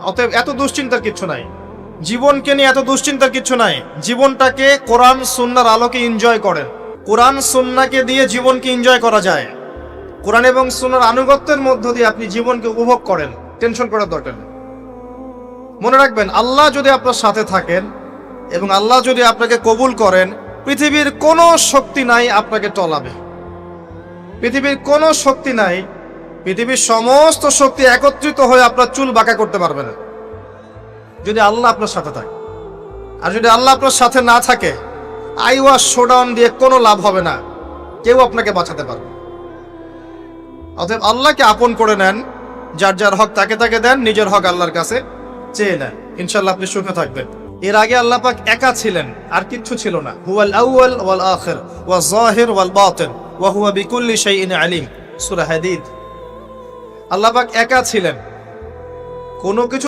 অতএব এত দুশ্চিন্তার কিছু নাই, জীবনকে নিয়ে এত দুশ্চিন্তার কিছু নাই। জীবনটাকে কোরআন সুন্নাহর আলোকে এনজয় করেন। কোরআন সুন্নাহকে দিয়ে জীবনকে এনজয় করা যায়। কোরআন এবং সুন্নাহর আনুগত্যের মধ্য দিয়ে আপনি জীবনকে উপভোগ করেন, টেনশন করার দরকার নেই। মনে রাখবেন, আল্লাহ যদি আপনার সাথে থাকেন এবং আল্লাহ যদি আপনাকে কবুল করেন, পৃথিবীর কোনো শক্তি নাই আপনাকে টলাবে। পৃথিবীর কোনো শক্তি নাই, পৃথিবীর সমস্ত শক্তি একত্রিত হয়ে আপনার চুল বাঁকা করতে পারবে না, যদি আল্লাহ আপনার সাথে থাকে। আর যদি আল্লাহ আপনার সাথে না থাকে, আইওয়াস শোডাউন দিয়ে কোনো লাভ হবে না, কেউ আপনাকে বাঁচাতে পারবে। অতএব আল্লাহকে আপন করে নেন, যার যার হক তাকে তাকে দেন, নিজের হক আল্লাহর কাছে চেয়ে নেন, ইনশাআল্লাহ আপনি সুখে থাকবেন। এর আগে আল্লাহ পাক একা ছিলেন, আর কিচ্ছু ছিল না। হুয়াল আউয়াল ওয়াল আখির ওয়াজ যাহির ওয়াল বাতিন ওয়া হুয়া বিকুল্লি শাইইন আলিম, সূরা হাদীদ। আল্লাহ পাক একা ছিলেন, কোনো কিছু